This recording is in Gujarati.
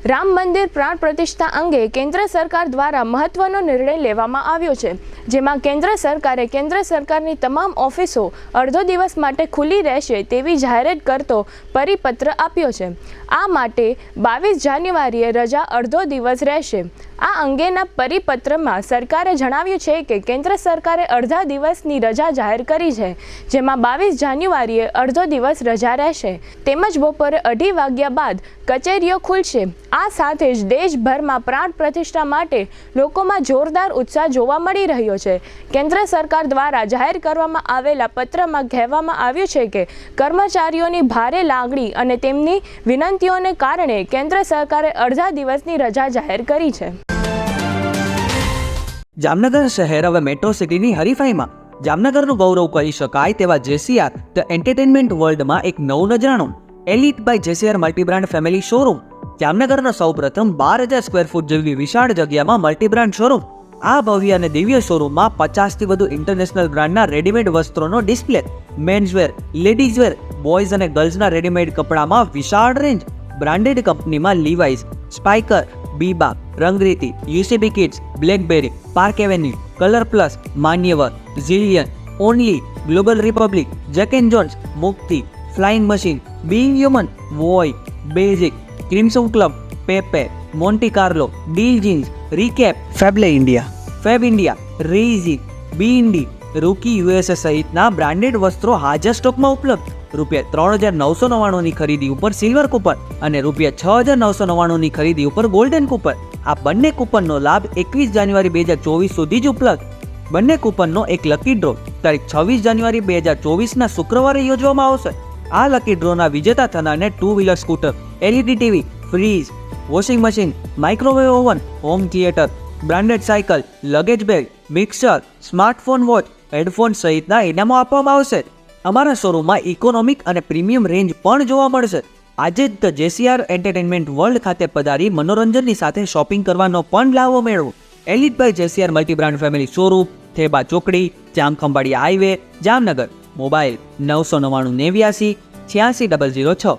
રામ મંદિર પ્રાણ પ્રતિષ્ઠા અંગે કેન્દ્ર સરકાર દ્વારા મહત્વનો નિર્ણય લેવામાં આવ્યો છે, જેમાં કેન્દ્ર સરકારે કેન્દ્ર સરકારની તમામ ઓફિસો અડધો દિવસ માટે ખુલ્લી રહેશે તેવી જાહેરાત કરતો પરિપત્ર આપ્યો છે. આ માટે 22 જાન્યુઆરીએ રજા અડધો દિવસ રહેશે. આ અંગેના પરિપત્રમાં સરકારે જણાવ્યું છે કે કેન્દ્ર સરકારે અડધા દિવસની રજા જાહેર કરી છે, જેમાં 22 જાન્યુઆરીએ અડધો દિવસ રજા રહેશે તેમજ બપોરે 2:30 વાગ્યા બાદ કચેરીઓ ખુલશે. આ સાથે જ દેશભરમાં પ્રાણ પ્રતિષ્ઠા માટે લોકોમાં જોરદાર ઉત્સાહ જોવા મળી રહ્યો છે. કેન્દ્ર સરકાર દ્વારા જાહેર કરવામાં આવેલા પત્રમાં કહેવામાં આવ્યું છે કે કર્મચારીઓની ભારે લાગણી અને તેમની વિનંતીઓને કારણે કેન્દ્ર સરકારે અડધા દિવસની રજા જાહેર કરી છે. જામનગર શહેર હવે મેટ્રો સિટીની હરીફાઈમાં જામનગરનું ગૌરવ કરી શકાય તેવા જેસીઆર ધ એન્ટરટેનમેન્ટ વર્લ્ડમાં એક નવું નજરાણું elite by જેસીઆર multi brand family showroom. જામનગરના સૌપ્રથમ 12,000 સ્ક્વેર ફૂટ જેવી વિશાળ જગ્યામાં મલ્ટીબ્રાન્ડ શોરૂમ. આ ભવ્ય અને દિવ્ય શોરૂમમાં 50થી વધુ ઇન્ટરનેશનલ બ્રાન્ડના રેડીમેડ વસ્ત્રોનો ડિસ્પ્લે, મેન્સવેર, લેડીઝવેર, બોયઝ અને ગર્લ્સના રેડીમેડ કપડામાં વિશાળ રેન્જ, બ્રાન્ડેડ કંપનીમાં Levi's, Spykar, Biba, Rangriti, UCB kids, Blackberry, Park Avenue, Colour Plus, Manyavar, Zillion, Only, Global Republic, Jack and Jones, Mukti, Flying Machine, Being Human, Voi, Basic, Crimson Club, Pepe, Monte Carlo, Deal Jeans, Recap, Fable India, Fab India, રેઝી, બીઇન્ડી, રૂકી યુએસએ સહિતના બ્રાન્ડેડ વસ્ત્રો હાજર સ્ટોકમાં ઉપલબ્ધ. ₹3,999ની ખરીદી ઉપર સિલ્વર કૂપન અને ₹6,999ની ખરીદી ઉપર ગોલ્ડન કૂપન. આ બંને કૂપનનો લાભ 21 જાન્યુઆરી 2024 સુધી જ ઉપલબ્ધ. બંને કૂપનનો એક લકી ડ્રો તારીખ 26 જાન્યુઆરી 2024ના શુક્રવારે યોજવામાં આવશે. આ લકી ડ્રોના વિજેતા થનારને 2 wheeler scooter, LED TV, fridge, washing machine, microwave oven, home theatre, branded cycle, luggage bag, mixer, smartphone watch, headphone સહિતના ઇનામો આપવામાં આવશે. અમારા શોરૂમમાં ઇકોનોમિક અને પ્રીમિયમ રેન્જ પણ જોવા મળશે. આજે જ ધ જેસીઆર એન્ટરટેનમેન્ટ વર્લ્ડ ખાતે પધારી મનોરંજનની સાથે શોપિંગ કરવાનો પણ લાવો મેળવો. Elite by જેસીઆર multi brand family showroom, Theba ચોકડી, જામખંભાળિયા હાઈવે, જામનગર. મોબાઈલ 999 89 86 006.